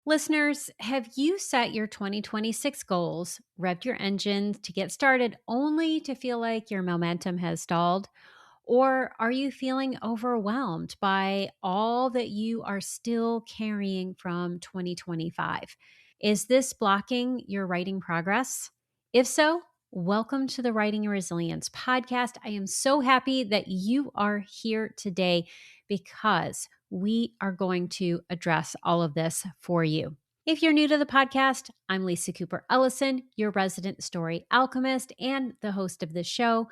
Listeners, have you set your 2026 goals, revved your engines to get started only to feel like your momentum has stalled? Or are you feeling overwhelmed by all that you are still carrying from 2025? Is this blocking your writing progress? If so, welcome to the Writing and Resilience podcast. I am so happy that you are here today because we are going to address all of this for you. If you're new to the podcast, I'm Lisa Cooper Ellison, your resident story alchemist and the host of this show.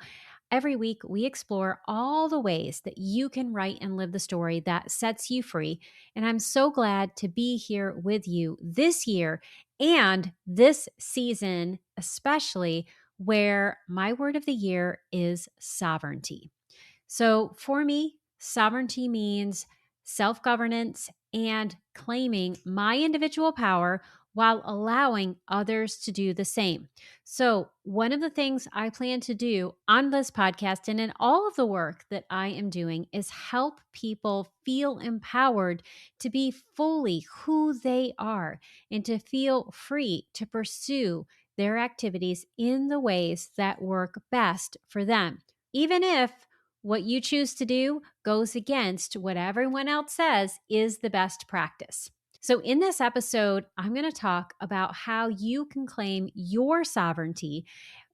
Every week, we explore all the ways that you can write and live the story that sets you free. And I'm so glad to be here with you this year and this season, especially where my word of the year is sovereignty. So for me, sovereignty means self governance and claiming my individual power while allowing others to do the same. So, one of the things I plan to do on this podcast and in all of the work that I am doing is help people feel empowered to be fully who they are and to feel free to pursue their activities in the ways that work best for them, even if what you choose to do goes against what everyone else says is the best practice. So, in this episode, I'm going to talk about how you can claim your sovereignty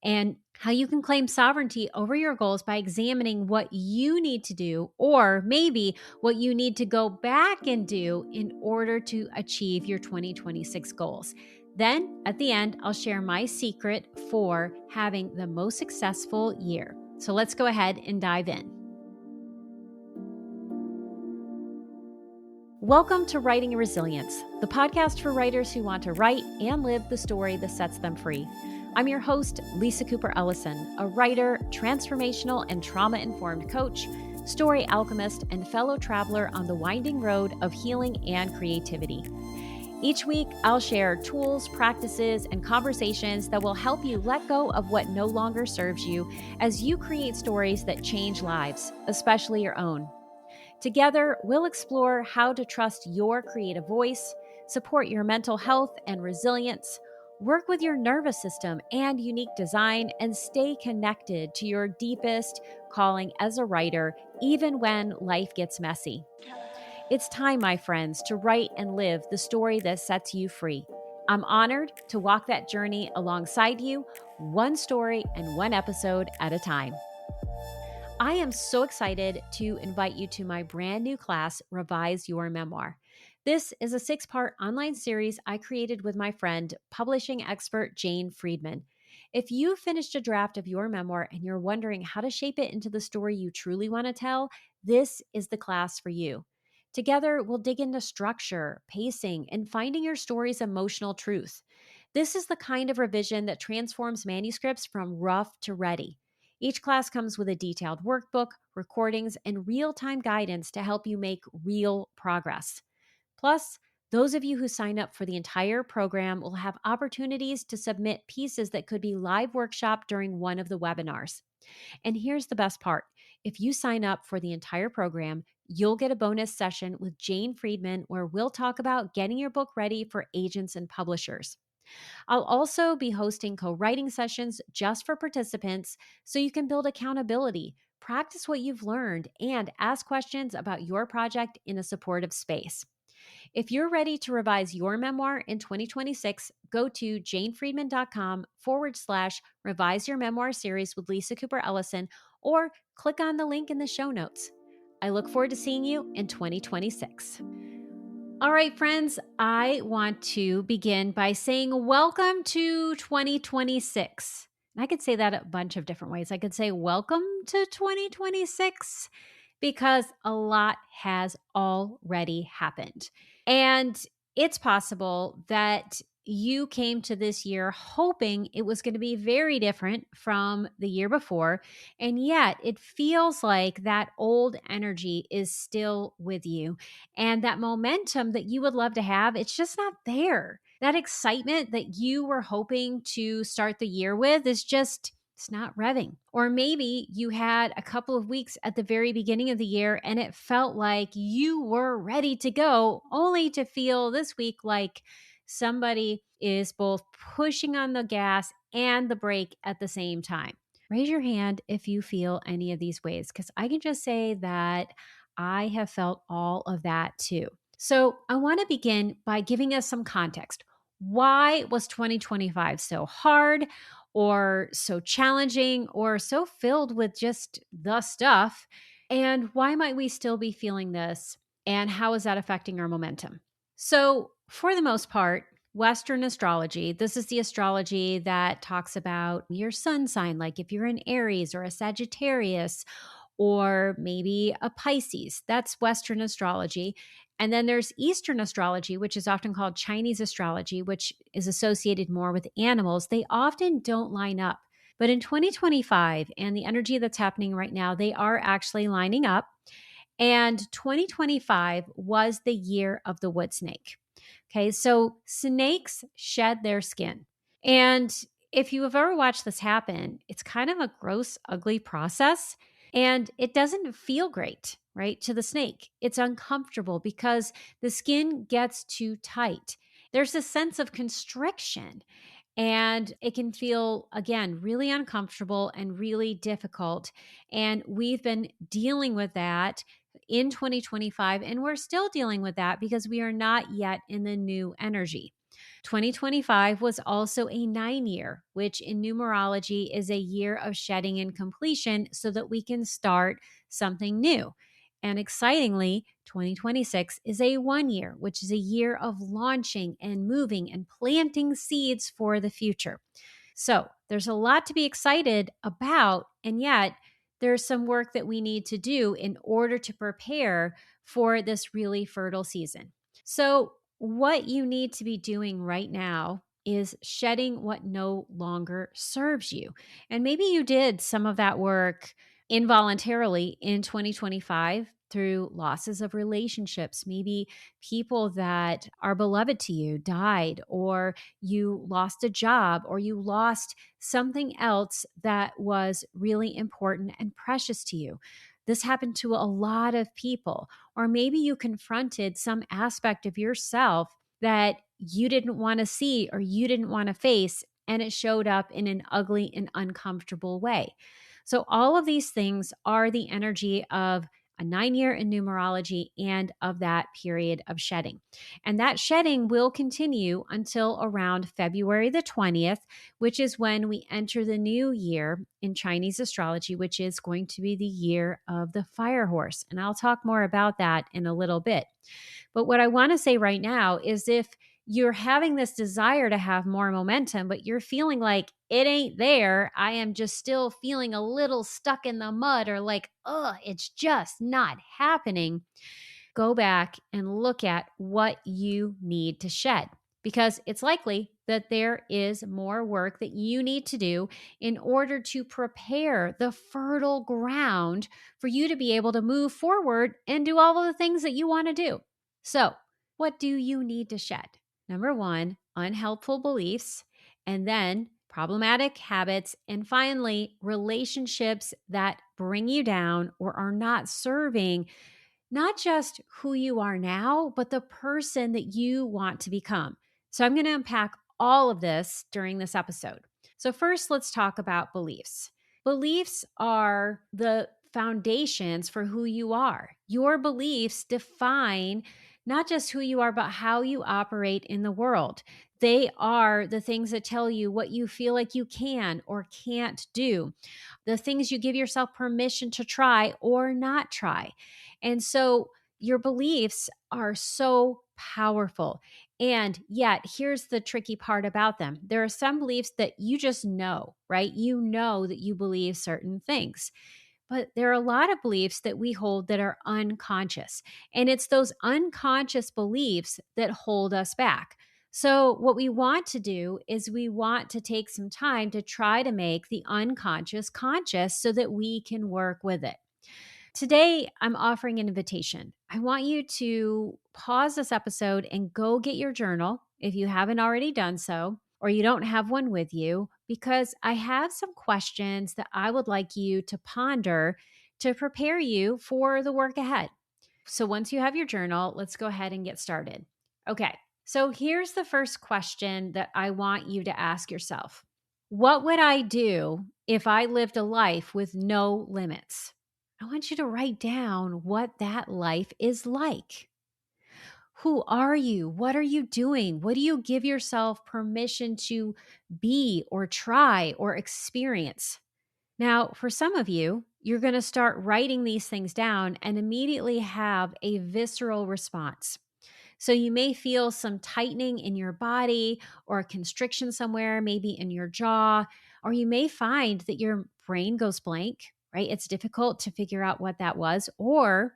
and how you can claim sovereignty over your goals by examining what you need to do, or maybe what you need to go back and do in order to achieve your 2026 goals. Then, at the end, I'll share my secret for having the most successful year. So let's go ahead and dive in. Welcome to Writing and Resilience, the podcast for writers who want to write and live the story that sets them free. I'm your host, Lisa Cooper Ellison, a writer, transformational and trauma-informed coach, story alchemist, and fellow traveler on the winding road of healing and creativity. Each week, I'll share tools, practices, and conversations that will help you let go of what no longer serves you as you create stories that change lives, especially your own. Together, we'll explore how to trust your creative voice, support your mental health and resilience, work with your nervous system and unique design, and stay connected to your deepest calling as a writer, even when life gets messy. It's time, my friends, to write and live the story that sets you free. I'm honored to walk that journey alongside you, one story and one episode at a time. I am so excited to invite you to my brand new class, Revise Your Memoir. This is a 6-part online series I created with my friend, publishing expert Jane Friedman. If you finished a draft of your memoir and you're wondering how to shape it into the story you truly want to tell, this is the class for you. Together, we'll dig into structure, pacing, and finding your story's emotional truth. This is the kind of revision that transforms manuscripts from rough to ready. Each class comes with a detailed workbook, recordings, and real-time guidance to help you make real progress. Plus, those of you who sign up for the entire program will have opportunities to submit pieces that could be live workshopped during one of the webinars. And here's the best part. If you sign up for the entire program, you'll get a bonus session with Jane Friedman where we'll talk about getting your book ready for agents and publishers. I'll also be hosting co-writing sessions just for participants so you can build accountability, practice what you've learned, and ask questions about your project in a supportive space. If you're ready to revise your memoir in 2026, go to janefriedman.com/revise your memoir series with Lisa Cooper Ellison, or click on the link in the show notes. I look forward to seeing you in 2026. All right, friends, I want to begin by saying welcome to 2026. And I could say that a bunch of different ways. I could say welcome to 2026 because a lot has already happened. And it's possible that you came to this year hoping it was going to be very different from the year before. And yet it feels like that old energy is still with you. And that momentum that you would love to have, it's just not there. That excitement that you were hoping to start the year with is just, it's not revving. Or maybe you had a couple of weeks at the very beginning of the year and it felt like you were ready to go, only to feel this week like somebody is both pushing on the gas and the brake at the same time. Raise your hand if you feel any of these ways, because I can just say that I have felt all of that too. So I want to begin by giving us some context. Why was 2025 so hard or so challenging or so filled with just the stuff? And why might we still be feeling this? And how is that affecting our momentum? So, for the most part, Western astrology, this is the astrology that talks about your sun sign, like if you're an Aries or a Sagittarius or maybe a Pisces. That's Western astrology. And then there's Eastern astrology, which is often called Chinese astrology, which is associated more with animals. They often don't line up. But in 2025 and the energy that's happening right now, they are actually lining up. And 2025 was the year of the wood snake. Okay, so snakes shed their skin. And if you have ever watched this happen, it's kind of a gross, ugly process. And it doesn't feel great, right, to the snake. It's uncomfortable because the skin gets too tight. There's a sense of constriction. And it can feel, again, really uncomfortable and really difficult. And we've been dealing with that in 2025, and we're still dealing with that because we are not yet in the new energy. 2025 was also a 9 year, which in numerology is a year of shedding and completion so that we can start something new. And excitingly, 2026 is a 1 year, which is a year of launching and moving and planting seeds for the future. So there's a lot to be excited about. And yet, there's some work that we need to do in order to prepare for this really fertile season. So, what you need to be doing right now is shedding what no longer serves you. And maybe you did some of that work involuntarily in 2025 through losses of relationships. Maybe people that are beloved to you died, or you lost a job, or you lost something else that was really important and precious to you. This happened to a lot of people. Or maybe you confronted some aspect of yourself that you didn't want to see or you didn't want to face, and it showed up in an ugly and uncomfortable way. So, all of these things are the energy of a 9 year in numerology and of that period of shedding. And that shedding will continue until around February the 20th, which is when we enter the new year in Chinese astrology, which is going to be the year of the fire horse. And I'll talk more about that in a little bit. But what I want to say right now is if you're having this desire to have more momentum, but you're feeling like it ain't there, I am just still feeling a little stuck in the mud, or like, it's just not happening. Go back and look at what you need to shed, because it's likely that there is more work that you need to do in order to prepare the fertile ground for you to be able to move forward and do all of the things that you want to do. So, what do you need to shed? Number one, unhelpful beliefs, and then problematic habits, and finally, relationships that bring you down or are not serving not just who you are now, but the person that you want to become. So I'm going to unpack all of this during this episode. So, first, let's talk about beliefs. Beliefs are the foundations for who you are. Your beliefs define not just who you are, but how you operate in the world. They are the things that tell you what you feel like you can or can't do, the things you give yourself permission to try or not try. And so your beliefs are so powerful. And yet, here's the tricky part about them. There are some beliefs that you just know, right? You know that you believe certain things. But there are a lot of beliefs that we hold that are unconscious. And it's those unconscious beliefs that hold us back. So, what we want to do is we want to take some time to try to make the unconscious conscious so that we can work with it. Today, I'm offering an invitation. I want you to pause this episode and go get your journal if you haven't already done so, or you don't have one with you. because I have some questions that I would like you to ponder to prepare you for the work ahead. So once you have your journal, let's go ahead and get started. Okay, so here's the first question that I want you to ask yourself. What would I do if I lived a life with no limits? I want you to write down what that life is like. Who are you? What are you doing? What do you give yourself permission to be or try or experience? Now, for some of you, you're going to start writing these things down and immediately have a visceral response. So you may feel some tightening in your body or a constriction somewhere, maybe in your jaw, or you may find that your brain goes blank, right? It's difficult to figure out what that was, or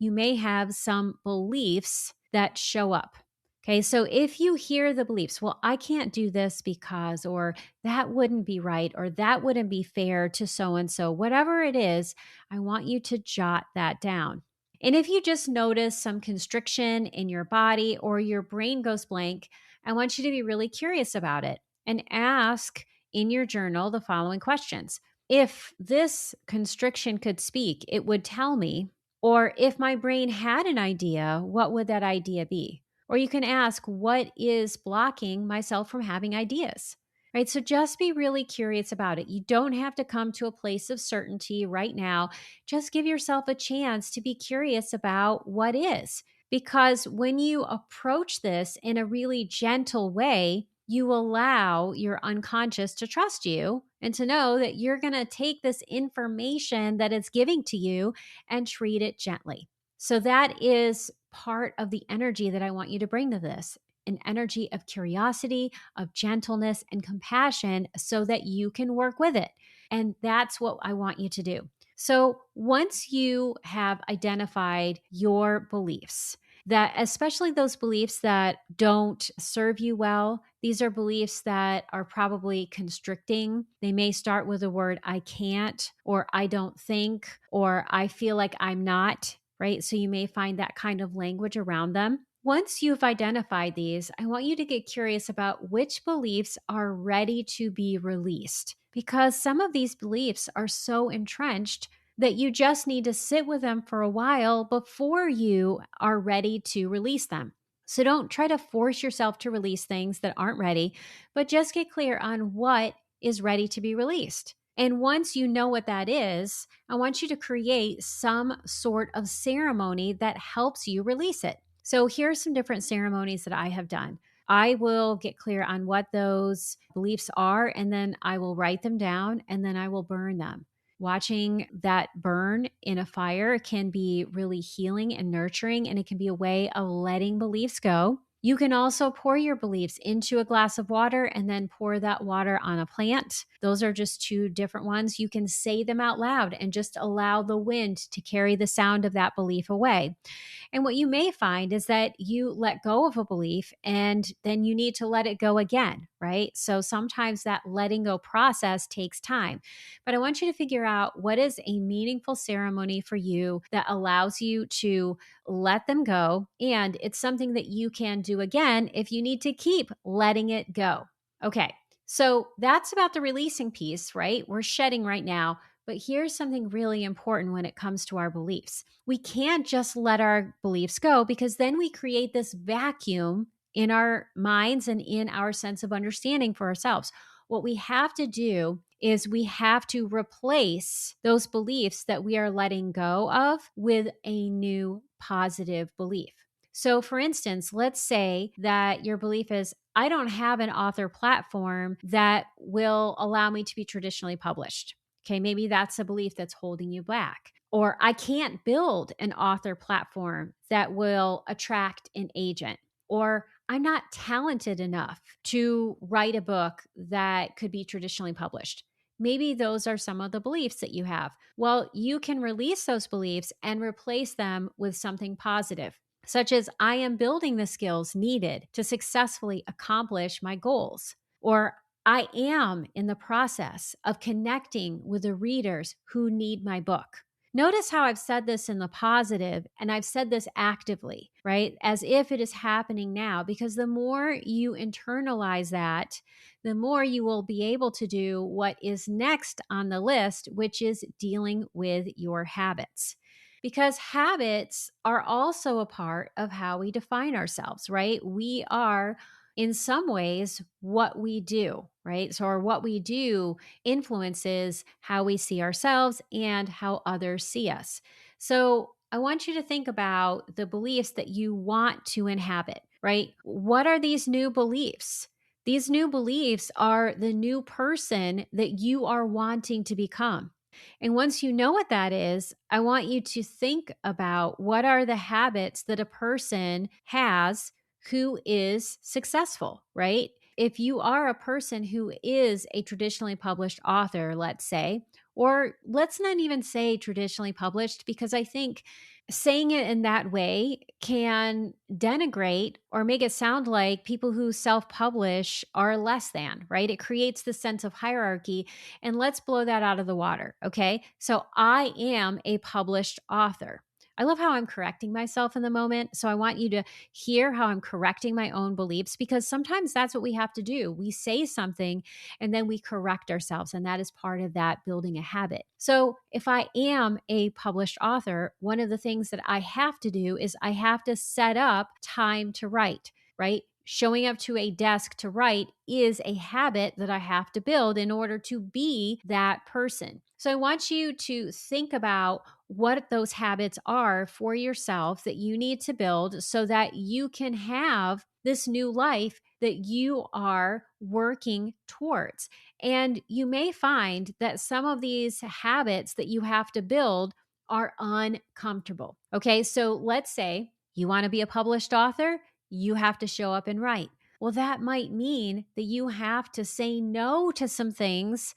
you may have some beliefs that show up. Okay, so if you hear the beliefs, well, I can't do this because, or that wouldn't be right, or that wouldn't be fair to so and so, whatever it is, I want you to jot that down. And if you just notice some constriction in your body or your brain goes blank, I want you to be really curious about it and ask in your journal the following questions. If this constriction could speak, it would tell me. Or if my brain had an idea, what would that idea be? Or you can ask, what is blocking myself from having ideas? Right? So just be really curious about it. You don't have to come to a place of certainty right now. Just give yourself a chance to be curious about what is. Because when you approach this in a really gentle way, you allow your unconscious to trust you and to know that you're going to take this information that it's giving to you and treat it gently. So that is part of the energy that I want you to bring to this, an energy of curiosity, of gentleness, and compassion so that you can work with it. And that's what I want you to do. So once you have identified your beliefs, that especially those beliefs that don't serve you well, these are beliefs that are probably constricting. They may start with the word I can't, or I don't think, or I feel like I'm not, right? So you may find that kind of language around them. Once you've identified these, I want you to get curious about which beliefs are ready to be released, because some of these beliefs are so entrenched that you just need to sit with them for a while before you are ready to release them. So don't try to force yourself to release things that aren't ready, but just get clear on what is ready to be released. And once you know what that is, I want you to create some sort of ceremony that helps you release it. So here are some different ceremonies that I have done. I will get clear on what those beliefs are, and then I will write them down, and then I will burn them. Watching that burn in a fire can be really healing and nurturing, and it can be a way of letting beliefs go. You can also pour your beliefs into a glass of water and then pour that water on a plant. Those are just two different ones. You can say them out loud and just allow the wind to carry the sound of that belief away. And what you may find is that you let go of a belief and then you need to let it go again, right? So sometimes that letting go process takes time. But I want you to figure out what is a meaningful ceremony for you that allows you to let them go. And it's something that you can do again if you need to keep letting it go. Okay. So that's about the releasing piece, right? We're shedding right now. But here's something really important when it comes to our beliefs. We can't just let our beliefs go, because then we create this vacuum in our minds and in our sense of understanding for ourselves. What we have to do is we have to replace those beliefs that we are letting go of with a new positive belief. So, for instance, let's say that your belief is, I don't have an author platform that will allow me to be traditionally published. Okay, maybe that's a belief that's holding you back. Or I can't build an author platform that will attract an agent. Or I'm not talented enough to write a book that could be traditionally published. Maybe those are some of the beliefs that you have. Well, you can release those beliefs and replace them with something positive, such as I am building the skills needed to successfully accomplish my goals. Or I am in the process of connecting with the readers who need my book. Notice how I've said this in the positive and I've said this actively, right? As if it is happening now, because the more you internalize that, the more you will be able to do what is next on the list, which is dealing with your habits. Because habits are also a part of how we define ourselves, right? We are in some ways what we do, right? So, or what we do influences how we see ourselves and how others see us. So, I want you to think about the beliefs that you want to inhabit, right? What are these new beliefs? These new beliefs are the new person that you are wanting to become. And once you know what that is, I want you to think about what are the habits that a person has who is successful, right? If you are a person who is a traditionally published author, let's say, or let's not even say traditionally published, because I think saying it in that way can denigrate or make it sound like people who self publish are less than, right? It creates this sense of hierarchy. And let's blow that out of the water. Okay. So I am a published author. I love how I'm correcting myself in the moment. So I want you to hear how I'm correcting my own beliefs, because sometimes that's what we have to do. We say something and then we correct ourselves. And that is part of that building a habit. So if I am a published author, one of the things that I have to do is I have to set up time to write, right? Showing up to a desk to write is a habit that I have to build in order to be that person. So I want you to think about what those habits are for yourself that you need to build so that you can have this new life that you are working towards. And you may find that some of these habits that you have to build are uncomfortable. Okay, so let's say you want to be a published author, you have to show up and write. Well, that might mean that you have to say no to some things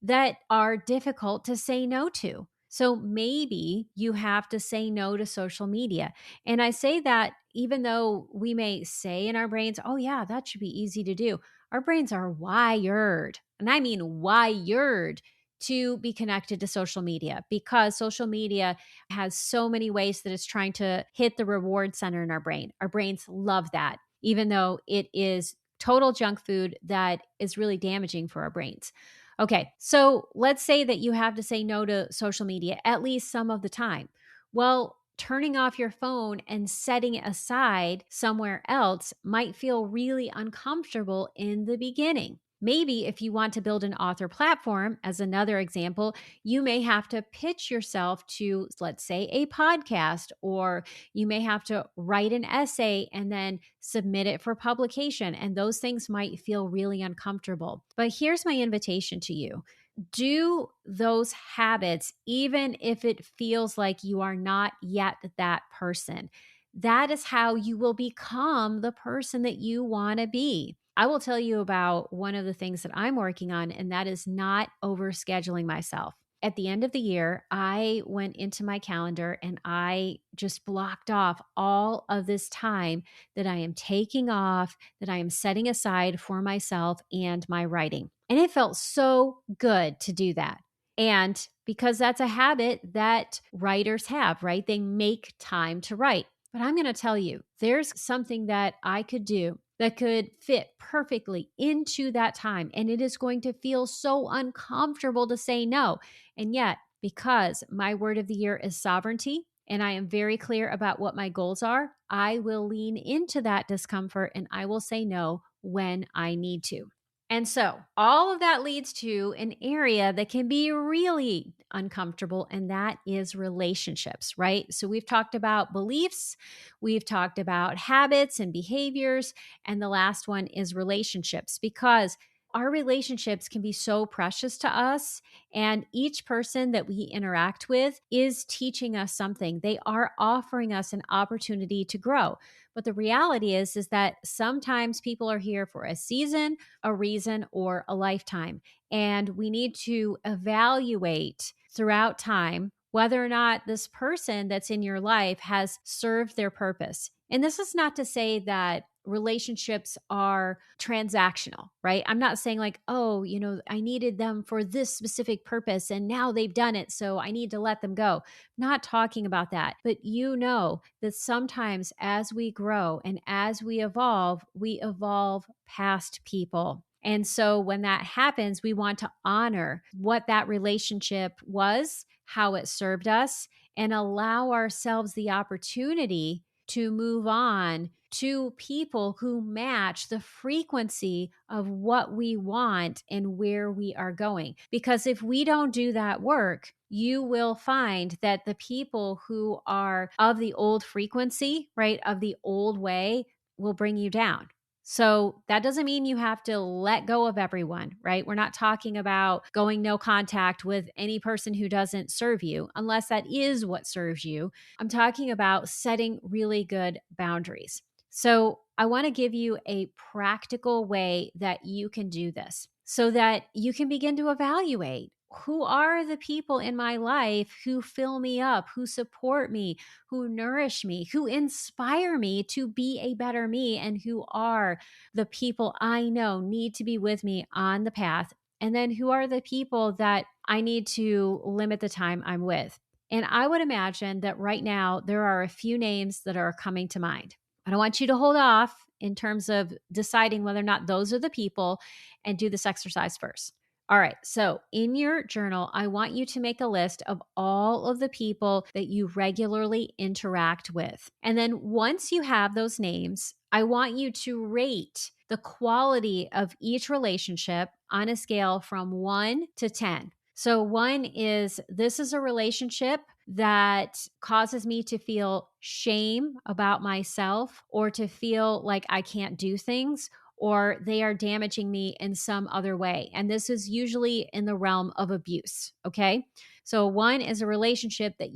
that are difficult to say no to. So maybe you have to say no to social media. And I say that even though we may say in our brains, oh, yeah, that should be easy to do. Our brains are wired, and I mean wired to be connected to social media, because social media has so many ways that it's trying to hit the reward center in our brain. Our brains love that, even though it is total junk food that is really damaging for our brains. Okay, so let's say that you have to say no to social media at least some of the time. Well, turning off your phone and setting it aside somewhere else might feel really uncomfortable in the beginning. Maybe if you want to build an author platform, as another example, you may have to pitch yourself to, let's say, a podcast, or you may have to write an essay and then submit it for publication. And those things might feel really uncomfortable. But here's my invitation to you. Do those habits, even if it feels like you are not yet that person. That is how you will become the person that you want to be. I will tell you about one of the things that I'm working on, and that is not overscheduling myself. At the end of the year, I went into my calendar and I just blocked off all of this time that I am taking off, that I am setting aside for myself and my writing. And it felt so good to do that. And because that's a habit that writers have, right? They make time to write. But I'm going to tell you, there's something that I could do that could fit perfectly into that time. And it is going to feel so uncomfortable to say no. And yet, because my word of the year is sovereignty, and I am very clear about what my goals are, I will lean into that discomfort and I will say no when I need to. And so all of that leads to an area that can be really uncomfortable, and that is relationships, right? So we've talked about beliefs, we've talked about habits and behaviors, and the last one is relationships, because our relationships can be so precious to us. And each person that we interact with is teaching us something. They are offering us an opportunity to grow. But the reality is that sometimes people are here for a season, a reason, or a lifetime. And we need to evaluate throughout time whether or not this person that's in your life has served their purpose. And this is not to say that relationships are transactional, right? I'm not saying like, oh, I needed them for this specific purpose and now they've done it, so I need to let them go. Not talking about that, but that sometimes as we grow and as we evolve past people. And so when that happens, we want to honor what that relationship was, how it served us, and allow ourselves the opportunity to move on to people who match the frequency of what we want and where we are going. Because if we don't do that work, you will find that the people who are of the old frequency, right, of the old way, will bring you down. So that doesn't mean you have to let go of everyone, right? We're not talking about going no contact with any person who doesn't serve you, unless that is what serves you. I'm talking about setting really good boundaries. So I want to give you a practical way that you can do this so that you can begin to evaluate who are the people in my life who fill me up, who support me, who nourish me, who inspire me to be a better me, and who are the people I know need to be with me on the path. And then who are the people that I need to limit the time I'm with. And I would imagine that right now there are a few names that are coming to mind. I don't want you to hold off in terms of deciding whether or not those are the people, and do this exercise first. All right. So in your journal, I want you to make a list of all of the people that you regularly interact with. And then once you have those names, I want you to rate the quality of each relationship on a scale from 1 to 10. So 1 is, this is a relationship that causes me to feel shame about myself, or to feel like I can't do things, or they are damaging me in some other way. And this is usually in the realm of abuse. Okay. So 1 is a relationship that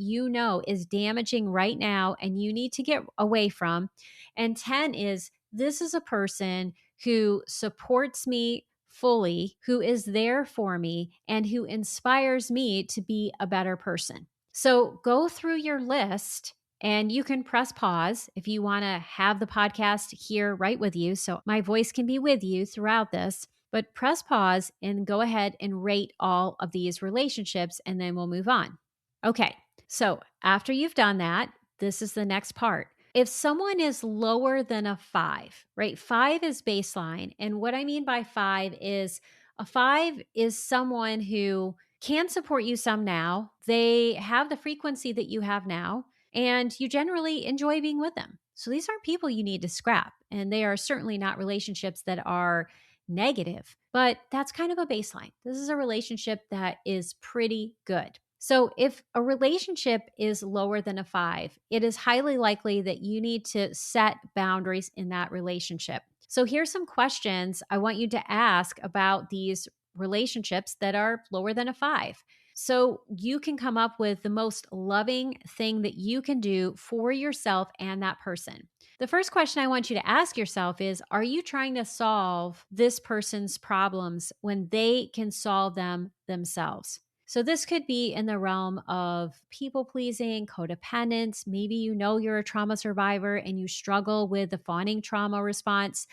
is damaging right now and you need to get away from. And 10 is, this is a person who supports me fully, who is there for me, and who inspires me to be a better person. So go through your list, and you can press pause if you want to have the podcast here right with you, so my voice can be with you throughout this. But press pause and go ahead and rate all of these relationships, and then we'll move on. Okay, so after you've done that, this is the next part. If someone is lower than a 5, right? 5 is baseline. And what I mean by 5 is, a 5 is someone who can support you some now. They have the frequency that you have now, and you generally enjoy being with them. So these aren't people you need to scrap. And they are certainly not relationships that are negative, but that's kind of a baseline. This is a relationship that is pretty good. So if a relationship is lower than a 5, it is highly likely that you need to set boundaries in that relationship. So here's some questions I want you to ask about these relationships that are lower than a 5. So you can come up with the most loving thing that you can do for yourself and that person. The first question I want you to ask yourself is, are you trying to solve this person's problems when they can solve them themselves? So this could be in the realm of people pleasing, codependence. Maybe you're a trauma survivor and you struggle with the fawning trauma response.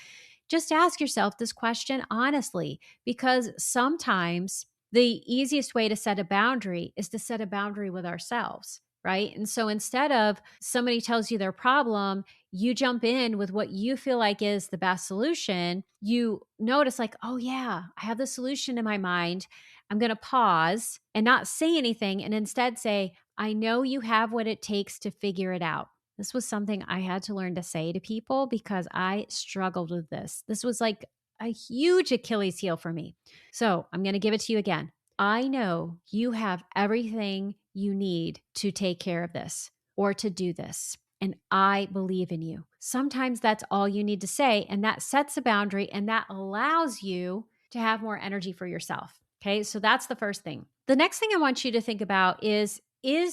Just ask yourself this question honestly, because sometimes the easiest way to set a boundary is to set a boundary with ourselves, right? And so instead of somebody tells you their problem, you jump in with what you feel like is the best solution. You notice like, oh yeah, I have the solution in my mind. I'm going to pause and not say anything, and instead say, I know you have what it takes to figure it out. This was something I had to learn to say to people because I struggled with this. This was like a huge Achilles heel for me. So I'm going to give it to you again. I know you have everything you need to take care of this or to do this, and I believe in you. Sometimes that's all you need to say, and that sets a boundary, and that allows you to have more energy for yourself. Okay, so that's the first thing. The next thing I want you to think about is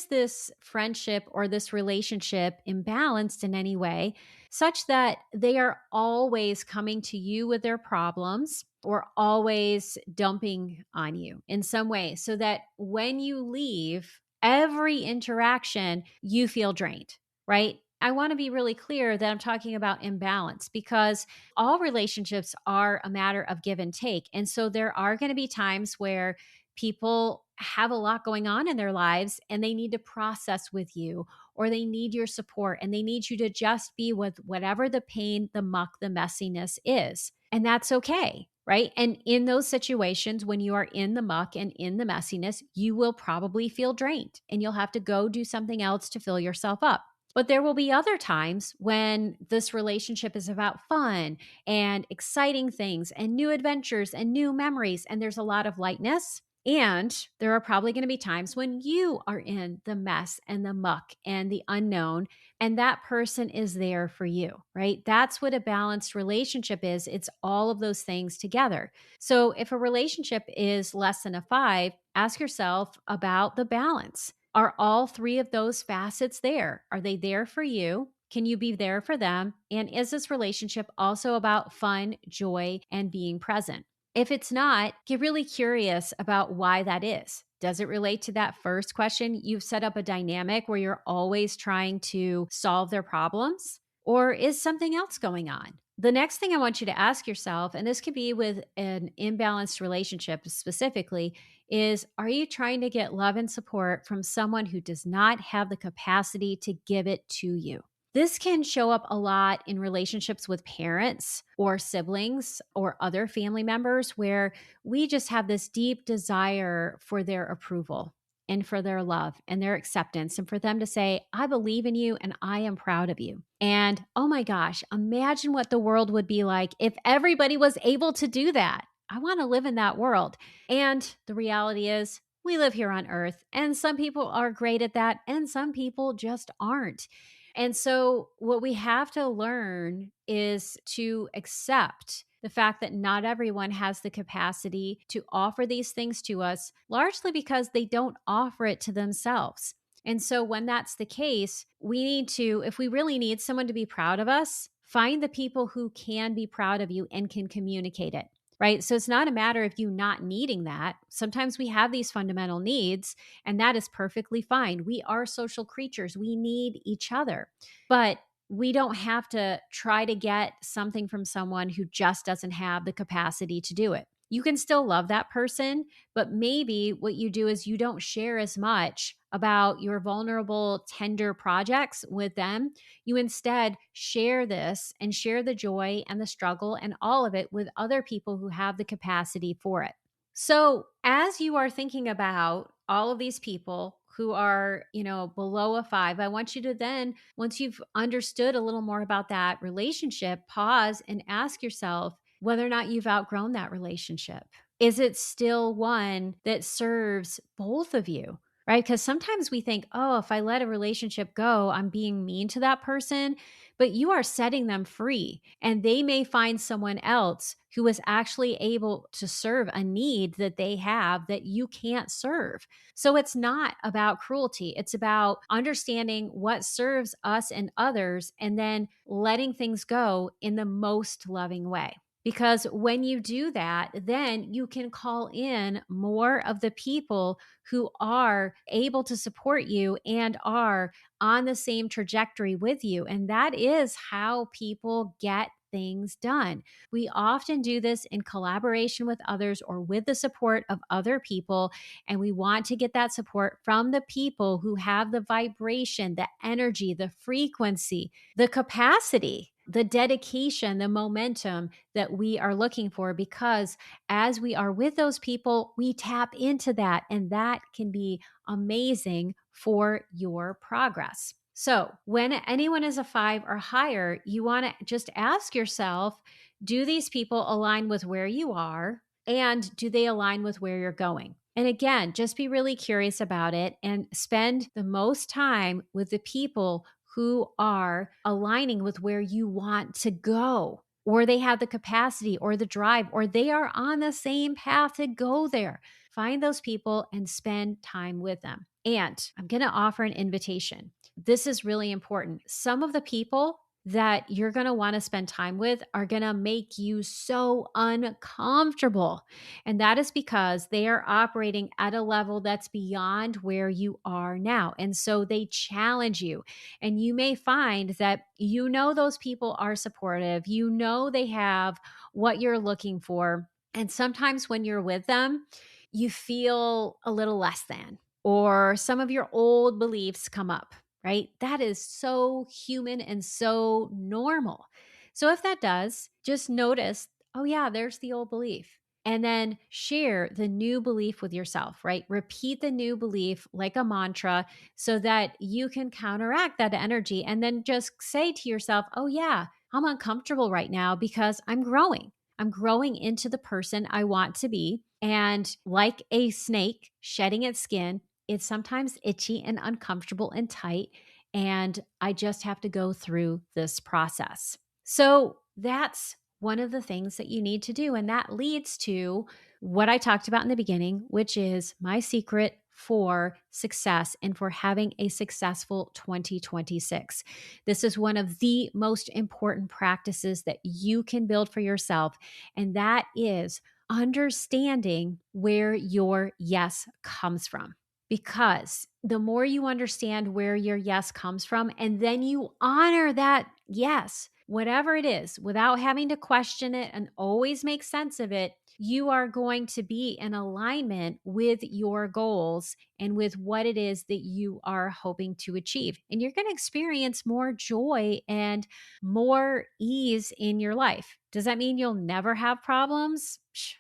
this friendship or this relationship imbalanced in any way, such that they are always coming to you with their problems or always dumping on you in some way, so that when you leave every interaction, you feel drained, right? I want to be really clear that I'm talking about imbalance because all relationships are a matter of give and take. And so there are going to be times where people have a lot going on in their lives and they need to process with you, or they need your support and they need you to just be with whatever the pain, the muck, the messiness is. And that's okay. Right. And in those situations, when you are in the muck and in the messiness, you will probably feel drained and you'll have to go do something else to fill yourself up. But there will be other times when this relationship is about fun and exciting things and new adventures and new memories, and there's a lot of lightness. And there are probably going to be times when you are in the mess and the muck and the unknown, and that person is there for you, right? That's what a balanced relationship is. It's all of those things together. So if a relationship is less than a 5, ask yourself about the balance. Are all 3 of those facets there? Are they there for you? Can you be there for them? And is this relationship also about fun, joy, and being present? If it's not, get really curious about why that is. Does it relate to that first question? You've set up a dynamic where you're always trying to solve their problems, or is something else going on? The next thing I want you to ask yourself, and this could be with an imbalanced relationship specifically, is are you trying to get love and support from someone who does not have the capacity to give it to you? This can show up a lot in relationships with parents or siblings or other family members where we just have this deep desire for their approval and for their love and their acceptance, and for them to say, I believe in you and I am proud of you. And oh my gosh, imagine what the world would be like if everybody was able to do that. I want to live in that world. And the reality is, we live here on earth, and some people are great at that, and some people just aren't. And so, what we have to learn is to accept the fact that not everyone has the capacity to offer these things to us, largely because they don't offer it to themselves. And so, when that's the case, we need to, if we really need someone to be proud of us, find the people who can be proud of you and can communicate it. Right. So it's not a matter of you not needing that. Sometimes we have these fundamental needs, and that is perfectly fine. We are social creatures. We need each other. But we don't have to try to get something from someone who just doesn't have the capacity to do it. You can still love that person, but maybe what you do is you don't share as much about your vulnerable, tender projects with them. You instead share this and share the joy and the struggle and all of it with other people who have the capacity for it. So, as you are thinking about all of these people who are, below a 5, I want you to then, once you've understood a little more about that relationship, pause and ask yourself whether or not you've outgrown that relationship. Is it still one that serves both of you? Right? Because sometimes we think, oh, if I let a relationship go, I'm being mean to that person, but you are setting them free, and they may find someone else who is actually able to serve a need that they have that you can't serve. So it's not about cruelty. It's about understanding what serves us and others and then letting things go in the most loving way. Because when you do that, then you can call in more of the people who are able to support you and are on the same trajectory with you. And that is how people get things done. We often do this in collaboration with others or with the support of other people. And we want to get that support from the people who have the vibration, the energy, the frequency, the capacity, the dedication, the momentum that we are looking for, because as we are with those people, we tap into that, and that can be amazing for your progress. So, when anyone is a 5 or higher, you want to just ask yourself, do these people align with where you are? And do they align with where you're going? And again, just be really curious about it and spend the most time with the people who are aligning with where you want to go, or they have the capacity or the drive, or they are on the same path to go there. Find those people and spend time with them. And I'm going to offer an invitation. This is really important. Some of the people that you're going to want to spend time with are going to make you so uncomfortable. And that is because they are operating at a level that's beyond where you are now. And so they challenge you. And you may find that those people are supportive, they have what you're looking for. And sometimes when you're with them, you feel a little less than, or some of your old beliefs come up, right? That is so human and so normal. So if that does, just notice, oh yeah, there's the old belief. And then share the new belief with yourself, right? Repeat the new belief like a mantra so that you can counteract that energy. And then just say to yourself, oh yeah, I'm uncomfortable right now because I'm growing. I'm growing into the person I want to be. And like a snake shedding its skin, it's sometimes itchy and uncomfortable and tight. And I just have to go through this process. So that's one of the things that you need to do. And that leads to what I talked about in the beginning, which is my secret for success and for having a successful 2026. This is one of the most important practices that you can build for yourself. And that is understanding where your yes comes from. Because the more you understand where your yes comes from, and then you honor that yes, whatever it is, without having to question it and always make sense of it, you are going to be in alignment with your goals and with what it is that you are hoping to achieve. And you're going to experience more joy and more ease in your life. Does that mean you'll never have problems?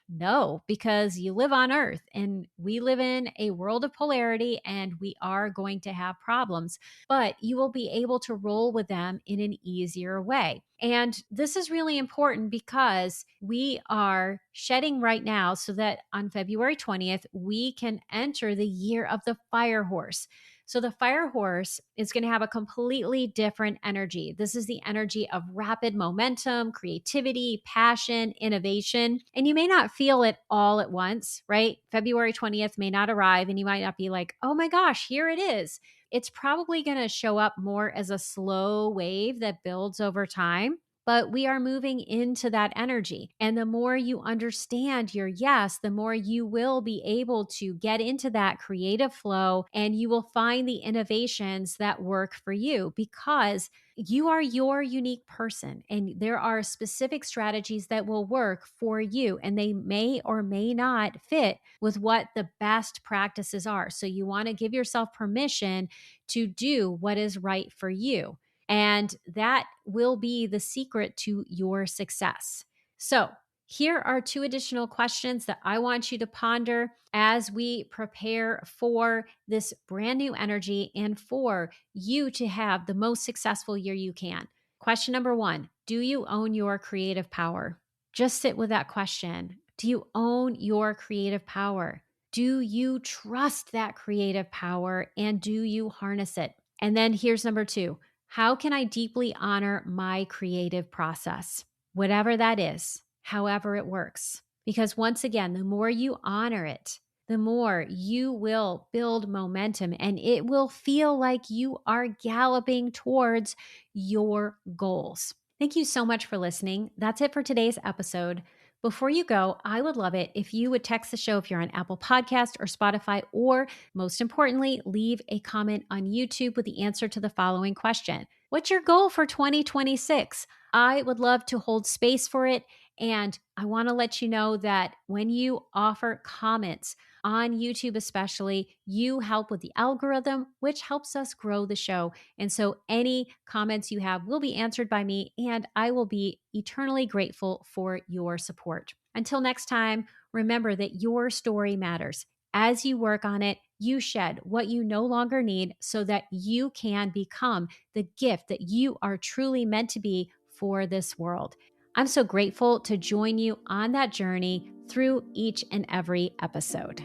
No, because you live on earth and we live in a world of polarity and we are going to have problems, but you will be able to roll with them in an easier way. And this is really important because we are shedding right now so that on February 20th, we can enter the year of the fire horse. So the fire horse is going to have a completely different energy. This is the energy of rapid momentum, creativity, passion, innovation. And you may not feel it all at once, right? February 20th may not arrive and you might not be like, oh my gosh, here it is. It's probably going to show up more as a slow wave that builds over time. But we are moving into that energy. And the more you understand your yes, the more you will be able to get into that creative flow and you will find the innovations that work for you because you are your unique person and there are specific strategies that will work for you and they may or may not fit with what the best practices are. So you want to give yourself permission to do what is right for you. And that will be the secret to your success. So, here are 2 additional questions that I want you to ponder as we prepare for this brand new energy and for you to have the most successful year you can. Question number 1, do you own your creative power? Just sit with that question. Do you own your creative power? Do you trust that creative power and do you harness it? And then here's number 2. How can I deeply honor my creative process? Whatever that is, however it works. Because once again, the more you honor it, the more you will build momentum and it will feel like you are galloping towards your goals. Thank you so much for listening. That's it for today's episode. Before you go, I would love it if you would text the show if you're on Apple Podcast or Spotify, or most importantly, leave a comment on YouTube with the answer to the following question. What's your goal for 2026? I would love to hold space for it. And I want to let you know that when you offer comments on YouTube, especially, you help with the algorithm, which helps us grow the show. And so any comments you have will be answered by me, and I will be eternally grateful for your support. Until next time, remember that your story matters. As you work on it, you shed what you no longer need so that you can become the gift that you are truly meant to be for this world. I'm so grateful to join you on that journey through each and every episode.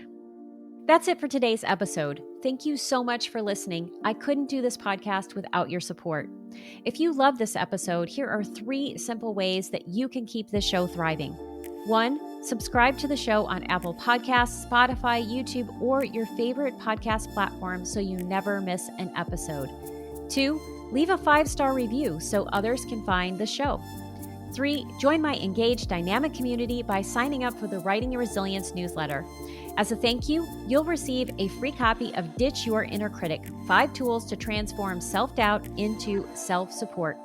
That's it for today's episode. Thank you so much for listening. I couldn't do this podcast without your support. If you love this episode, here are 3 simple ways that you can keep this show thriving. 1, subscribe to the show on Apple Podcasts, Spotify, YouTube, or your favorite podcast platform so you never miss an episode. 2, Leave a 5-star review so others can find the show. 3, join my engaged dynamic community by signing up for the Writing Your Resilience newsletter. As a thank you, you'll receive a free copy of Ditch Your Inner Critic, 5 tools to transform self-doubt into self-support.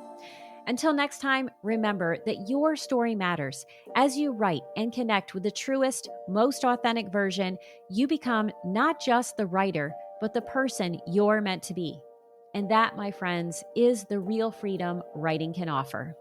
Until next time, remember that your story matters. As you write and connect with the truest, most authentic version, you become not just the writer, but the person you're meant to be. And that, my friends, is the real freedom writing can offer.